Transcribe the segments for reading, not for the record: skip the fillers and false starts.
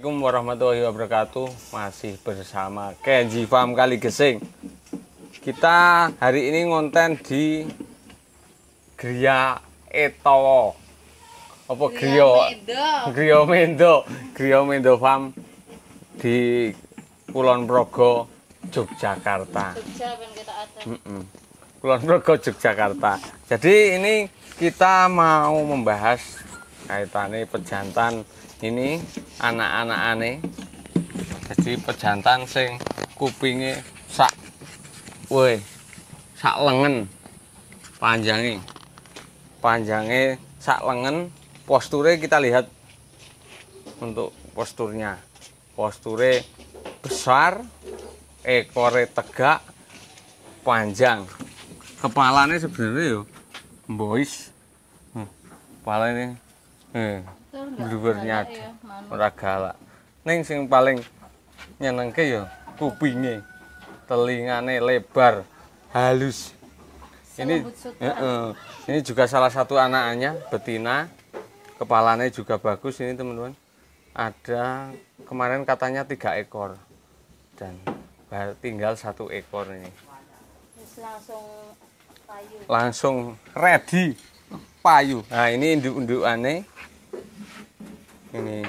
Assalamualaikum warahmatullahi wabarakatuh. Masih bersama Kenji Farm Kali Gesing. Kita hari ini ngonten di Gria Etowo. Apa Gria Mendo Farm di Kulon Progo, Yogyakarta. Kulon Progo, Yogyakarta. Jadi ini kita mau membahas kaitannya pejantan ini anak-anak aneh. Jadi pejantan sing kupingnya sak lengen panjangnya sak lengen. Posturnya kita lihat untuk posturnya besar, ekornya tegak, panjang. Kepalanya sebenarnya yo boys, kepala ini blubernya ora galak. Ning sing paling nyenengke ya kupinge, telingane lebar, halus. Ini ini juga salah satu anaknya betina. Kepalanya juga bagus ini teman-teman. Ada kemarin katanya 3 ekor dan tinggal 1 ekor ini. Langsung ready payu. Nah ini induk-indukannya. Ini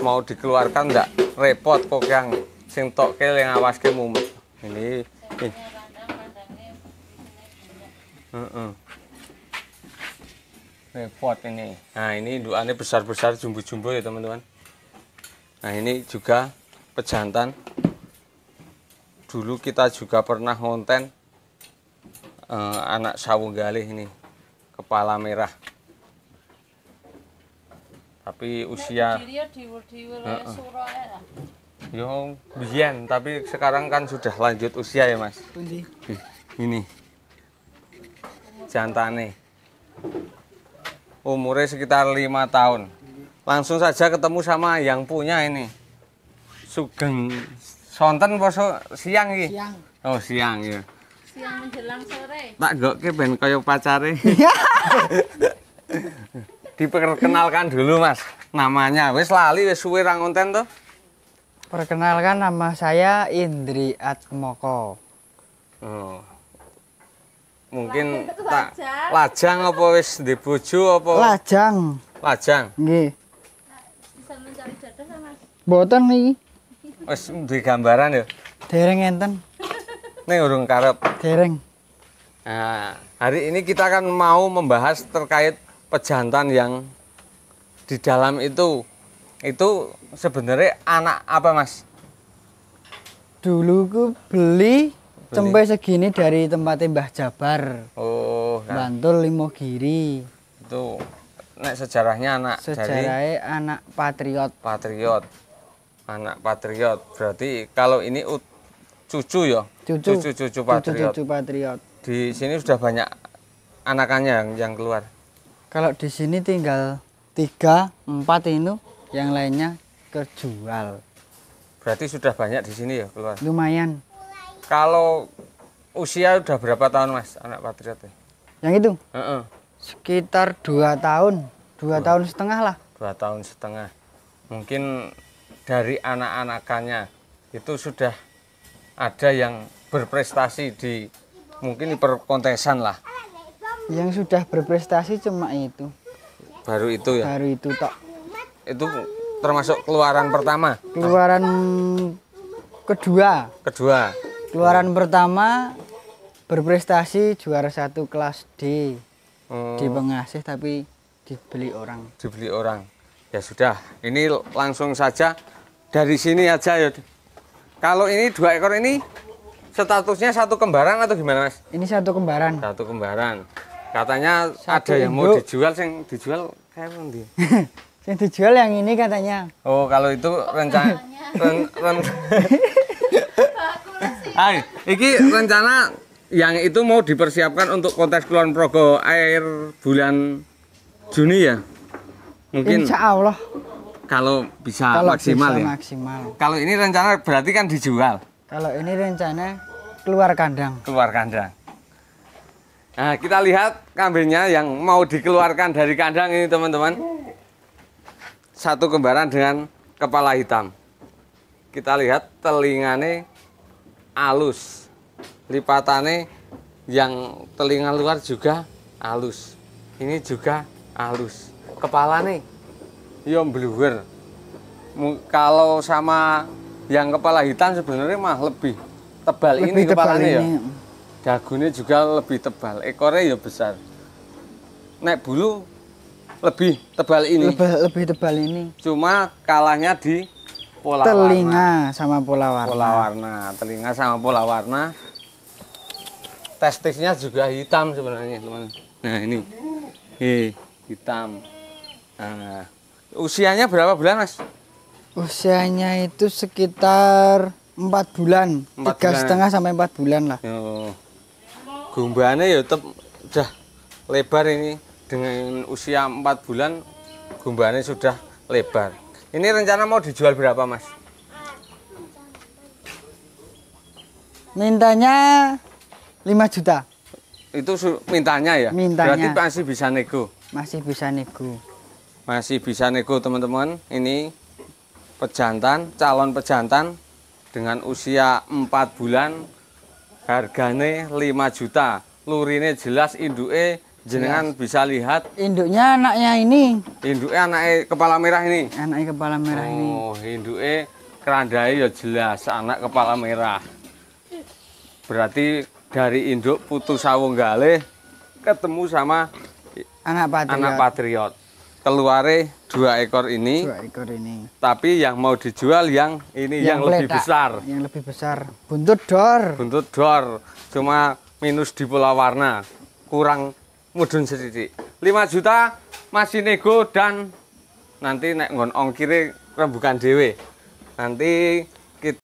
mau dikeluarkan enggak repot kok yang sing tokke yang awaske mumet. Ini repot ini. Nah ini indukannya besar-besar, jumbo-jumbo ya teman-teman. Nah ini juga pejantan. Dulu kita juga pernah ngonten anak sawu galih ini, kepala merah. Tapi usia yo biyen, tapi sekarang kan sudah lanjut usia ya Mas. Ini jantane umurnya sekitar 5 tahun. Langsung saja ketemu sama yang punya ini. Sugeng sonten poso siang iki? Siang. Oh, siang ya. Siang menjelang sore. Tak gokke ben kaya pacare. Diperkenalkan dulu Mas, namanya. Wis lali wis suwe ra ngonten to. Perkenalkan, nama saya Indri Atmoko. Oh. Mungkin tak lajang apa wis ndek bojo apa? Lajang. Lajang. Nggih. Bisa mencari jodoh Mas. Mboten niki. Wis duwe gambaran ya? Dereng enten. Ning urung karep. Dereng. Nah, hari ini kita akan mau membahas terkait pejantan yang di dalam itu sebenarnya anak apa Mas? Dulu ku beli sampai segini dari tempatnya Mbah Jabar. Oh, nah. Bantul Limogiri. Itu nek sejarahnya Sejarahnya anak patriot. Anak patriot. Berarti kalau ini cucu ya? Cucu patriot. Cucu patriot. Di sini sudah banyak anakannya yang keluar. Kalau di sini tinggal 3, 4 ini, yang lainnya kejual. Berarti sudah banyak di sini ya keluar. Lumayan. Kalau usia udah berapa tahun Mas anak patriot? Yang itu? Heeh. Sekitar 2 tahun, 2 tahun setengah lah. 2 tahun setengah. Mungkin dari anak-anakannya itu sudah ada yang berprestasi di mungkin di perkontesan lah. Yang sudah berprestasi cuma itu. Baru itu ya? Baru itu tok. Itu termasuk keluaran pertama? Keluaran kedua. Keluaran pertama berprestasi juara 1 kelas D. Di Pengasih tapi dibeli orang. Ya sudah, ini langsung saja dari sini aja ya. Kalau ini 2 ekor ini statusnya 1 kembaran atau gimana Mas? Ini 1 kembaran. 1 kembaran. Katanya ada yang mau dijual, yang dijual kayak apa? Yang dijual yang ini katanya. Oh, kalau itu rencana rencana yang itu mau dipersiapkan untuk kontes Kulon Progo air bulan Juni ya? Mungkin Insya Allah. Kalau bisa maksimal ya. Kalau ini rencana berarti kan dijual. Kalau ini rencana keluar kandang. Nah, kita lihat kambingnya yang mau dikeluarkan dari kandang ini teman-teman. 1 kembaran dengan kepala hitam. Kita lihat telingane halus. Lipatannya yang telinga luar juga halus. Ini juga halus. Kepalanya yo bluwer. Kalau sama yang kepala hitam sebenarnya mah lebih tebal ini kepalanya ya. Dagunya juga lebih tebal. Ekornya ya besar. Nek bulu lebih tebal ini. Lebih tebal ini. Cuma kalahnya di pola telinga warna. Sama pola warna. Pola warna, telinga sama pola warna. Testisnya juga hitam sebenarnya, teman. Nah, ini. Hitam. Nah, usianya berapa bulan, Mas? Usianya itu sekitar 4 bulan. 3,5 sampai 4 bulan lah. Yo. Gumbane ya tetap udah lebar ini. Dengan usia 4 bulan gumbane sudah lebar. Ini rencana mau dijual berapa, Mas? Mintanya 5 juta. Itu mintanya ya? Mintanya. Berarti masih bisa nego? Masih bisa nego. Masih bisa nego, teman-teman. Ini pejantan, calon pejantan dengan usia 4 bulan. Harganya 5 juta. Lurine jelas, induke jenengan bisa lihat. Induknya anaknya ini. Induknya anaknya kepala merah ini. Anaknya kepala merah ini. Oh, induknya kerandai ya jelas anak kepala merah. Berarti dari induk putu sawunggalih ketemu sama anak patriot. Keluare 2 ekor ini. 2 ekor ini. Tapi yang mau dijual yang ini yang lebih besar. Yang lebih besar. Buntut dor. Buntut dor. Cuma minus di pola warna. Kurang mudun sedikit. 5 juta masih nego dan nanti nek ngon ongkire rembukan dewe. Nanti kita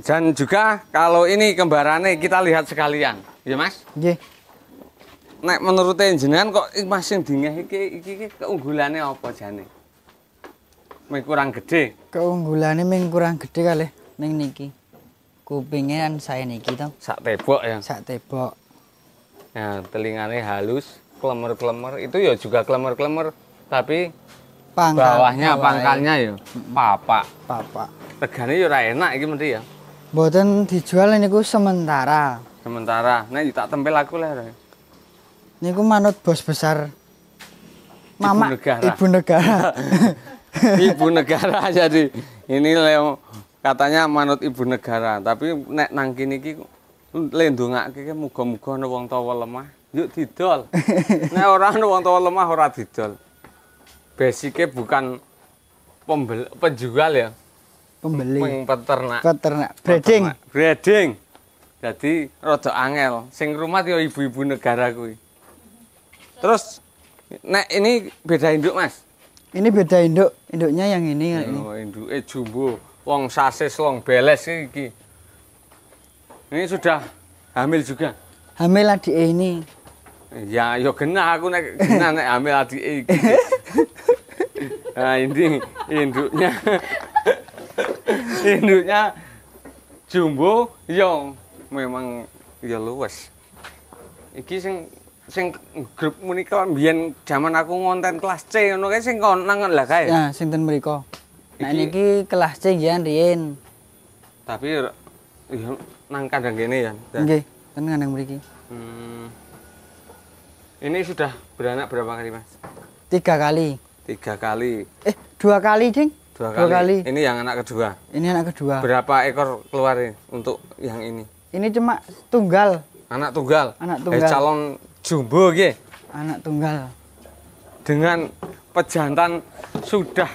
dan juga kalau ini kembarannya kita lihat sekalian. Ya, Mas? Nggih. Nek menurut jenengan kok masing dingeh iki keunggulannya apa jane? Mung kurang gede. Keunggulannya mung kurang gede kali ning niki. Kupingnya kan saya niki to. Sak tebok ya. Sak tebok. Nah, telinganya halus, klemer-klemer. Itu ya juga klemer-klemer, tapi bawahnya pangkalnya ya papak. Papak. Regane ya ora enak iki mesti ya. Mboten dijual niku sementara. Sementara, nek tak tempel aku lah. Niku manut bos besar Mama Ibu Negara. Ibu Negara jadi ini Leo katanya manut Ibu Negara, tapi nek nang kene iki lendongake muga-muga ana wong tawa lemah yuk didol. Nek ora ana wong tawa lemah ora didol. Basike bukan penjual ya. Pembeli. Peternak. Breeding. Jadi rada angel. Sing rumat ya ibu-ibu negara kuwi. Terus nek ini beda induk, Mas? Ini beda induk. Induknya yang ini. Oh, induke jumbo. Wong sasis long beles iki. Ini sudah hamil juga. Hamil adik ini. Ya, yo genah aku nek genah nek hamil adik iki. Nah, ini induknya. Induknya jumbo yo memang ya luwes. Iki sing grup menika mbiyen jaman aku ngonten kelas C ngono kae sing nang lah kae. Ya, sing ten mriku. Nah niki kelas C nggih riyen. Tapi ya nang kandang kene ya. Nggih, ten kandang mriki. Ini sudah beranak berapa kali, Mas? 3 kali. 3 kali. 2 kali, Ding. 2 kali. Ini yang anak kedua. Ini anak kedua. Berapa ekor keluar untuk yang ini? Ini cuma tunggal. Anak tunggal. Anak tunggal. Calon jumbo nggih. Anak tunggal. Dengan pejantan sudah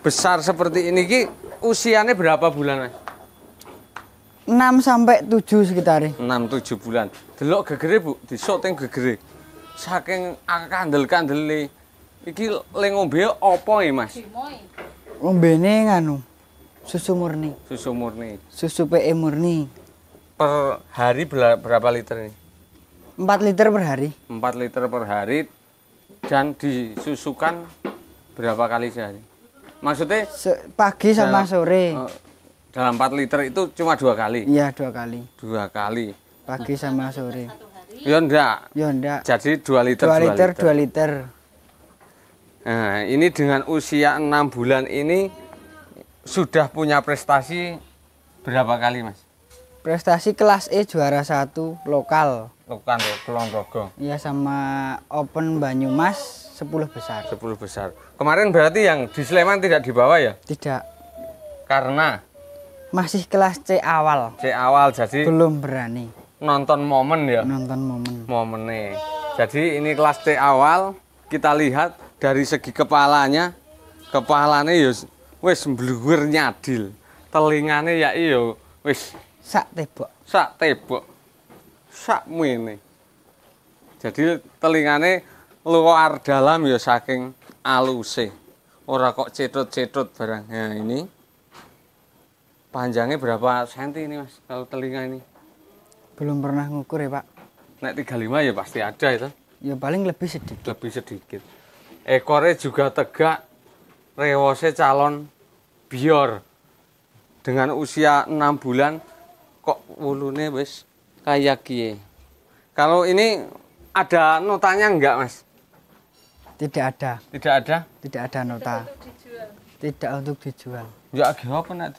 besar seperti ini ki usianya berapa bulan, Mas? 6 sampai 7 sekitar. 6-7 bulan. Delok gegere, Bu, disoteng gegere. Saking kandel-kandele iki le ngombe apa ya, Mas? Ngombene nganu. Susu murni. Susu murni. Susu PE murni. Per hari berapa liter ini? 4 liter per hari. 4 liter per hari dan disusukan berapa kali sehari? Maksudnya pagi sama sore. Dalam 4 liter itu cuma 2 kali? Iya, 2 kali. 2 kali. Pagi sama sore. Ya enggak. Ya enggak. Jadi 2 liter. 2 liter, 2 liter. Nah, ini dengan usia 6 bulan ini sudah punya prestasi berapa kali, Mas? Prestasi kelas E juara 1 lokal. Lokal Kulon Progo. Iya, sama Open Banyumas 10 besar. 10 besar. Kemarin berarti yang di Sleman tidak dibawa ya? Tidak. Karena Masih kelas C awal. C awal, jadi Belum berani nonton momen ya? nonton momen. Momennya. Jadi ini kelas C awal, kita lihat dari segi kepalanya ya wis mbluwer nyadil. Telingane ya iya wis Sak tebok. sak tebok. Sak mene. Jadi telingane luar dalam ya saking aluse. Ora kok cetut-cetut barang. Nah, ini panjangnya berapa senti ini, Mas? Kalau telinga ini? Belum pernah ngukur ya, Pak. Nek 35 ya pasti ada itu. Ya paling lebih sedikit. Lebih sedikit. Ekornya juga tegak. Rewose calon bior. Dengan usia 6 bulan kok wulune wis kayak kie. Kalau ini ada notanya enggak, Mas? Tidak ada. Tidak ada? Tidak ada nota. Dijual. Tidak untuk dijual. Ya agak apa nek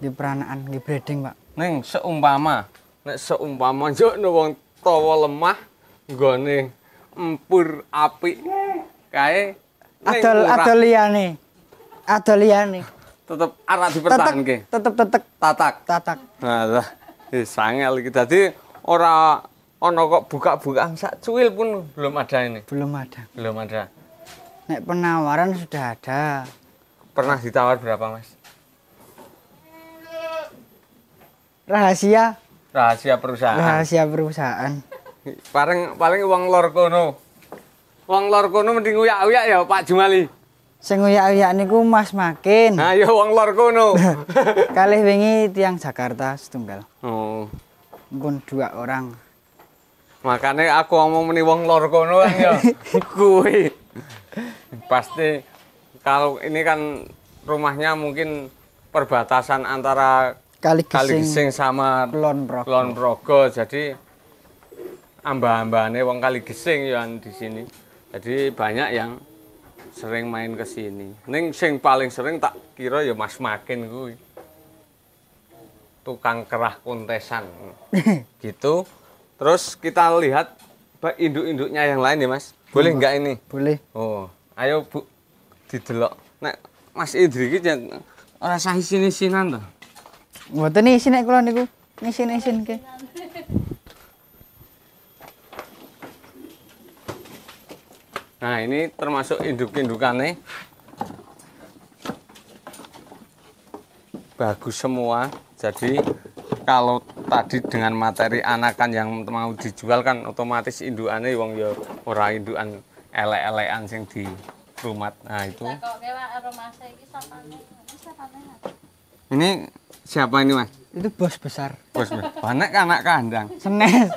Di peranaan, di breeding, Pak. ning nek seumpama njono wong tawa lemah nggone empur apik kae Ada liyane. Ada liyane. tetep arep dipertahanke. Tetep Tatak. tatak. Nah, sangel iki. Dadi ora ana kok buka-bukaan sak cuil pun belum ada ini. Belum ada. Belum ada. Nek penawaran sudah ada. Pernah ditawar berapa, Mas? Rahasia Rahasia perusahaan. Paling wong lor kono. Wong lor kono mending uyak-uyak ya Pak Jumali. Sing uyak-uyak niku Mas Makin. Nah, ya wong lor kono. Kalih wingi tiang Jakarta setunggal. Oh. Pun 2 orang. Makanya aku ngomong meni wong lor kono kan ya. Kuwi. Pasti kalau ini kan rumahnya mungkin perbatasan antara Kali Kali Gising Gising sama Kulon Progo. Kulon Progo. Jadi ambah-ambahane wong Kali Gising ya di sini. Jadi banyak yang sering main ke sini. Ning sing paling sering tak kira ya Mas Makin kuwi. Tukang kerah kontesan. Gitu. Terus kita lihat induk-induknya yang lain ya, Mas. Boleh enggak ini? Boleh. Oh, ayo Bu didelok. Nek Mas Idri iki ora sah isin-isinan to. Mboten isin nek kula niku. Isin-isin ke. Nah, ini termasuk induk-indukannya. Bagus semua. Jadi kalau tadi dengan materi anakan yang mau dijual kan otomatis indukannya wong ya ora indukan elek-elekan sing di rumat. Nah, itu. Lah kok kewak aromase iki sapane. Sapane. Ini siapa ini, Mas? Itu bos besar. Bos, banyak anak kandang. Senes.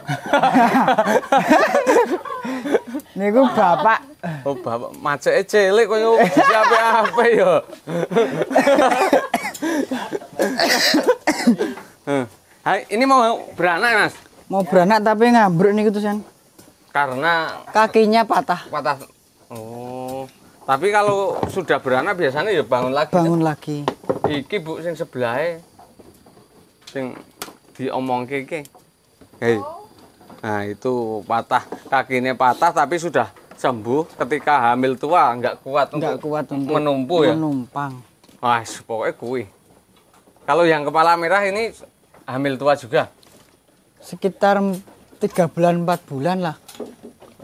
Niku bapak. Oh, bapak maceke cilik koyo siapa ya. Hai, ini mau beranak, Mas? Mau beranak tapi ngambruk niku tusan. Karena Kakinya patah. patah. Oh. Tapi kalau sudah beranak biasanya ya bangun lagi. Bangun lagi. Iki Bu sing sebelahe sing diomongke iki. Hei. Nah, itu patah, kakinya patah tapi sudah sembuh ketika hamil tua enggak kuat Enggak kuat untuk menumpu ya. menumpang. Wah, pokoknya kuwi. Kalau yang kepala merah ini hamil tua juga. Sekitar 3 bulan 4 bulan lah.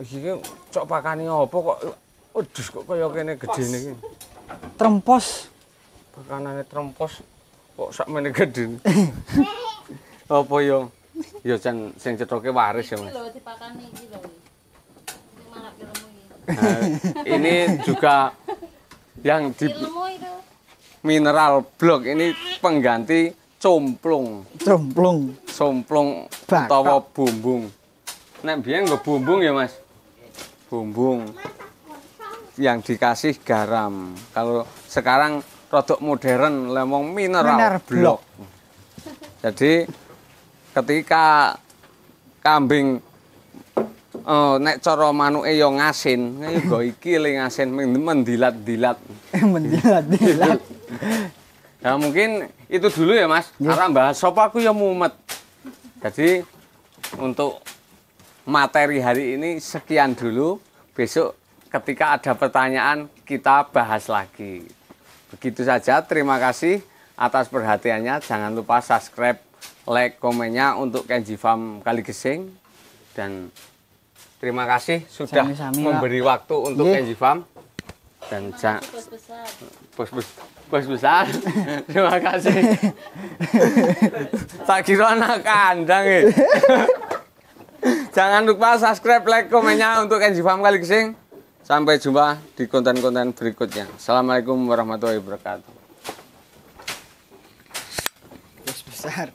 Iki cok pakane apa kok wedhus kok kaya kene gedene iki. Trempos. Pakanane trempos kok sakmene gedene. Apa yo? Ya jan sing cethoke waris ya, Mas. Lho dipakani iki lho. Sing marak ilmu iki. Nah, ini juga yang di Ilmu itu. mineral blok ini pengganti complung. Somplung Batok. utawa bumbung. Nek biyen nggo bumbung ya, Mas. Bumbung yang dikasih garam. Kalau sekarang produk modern lemong mineral blok. Jadi ketika kambing nek cara manuke ya ngasin, nggo iki le ngasin mendilat-dilat. Mendilat-dilat. Nah, mungkin itu dulu ya Mas. Karena bahas sop aku ya mumet. Jadi untuk materi hari ini sekian dulu. Besok ketika ada pertanyaan kita bahas lagi. Begitu saja. Terima kasih atas perhatiannya. Jangan lupa subscribe, like, komennya untuk Kenji Farm Kaligesing. Dan terima kasih sudah Sami-sami, memberi waktu untuk Kenji Farm. Dan Bos besar. bos besar. Terima kasih. Tak kira anak kandang ya. Jangan lupa subscribe, like, komennya untuk Kenji Farm Kaligesing. Sampai jumpa di konten-konten berikutnya. Assalamualaikum warahmatullahi wabarakatuh. Bos besar.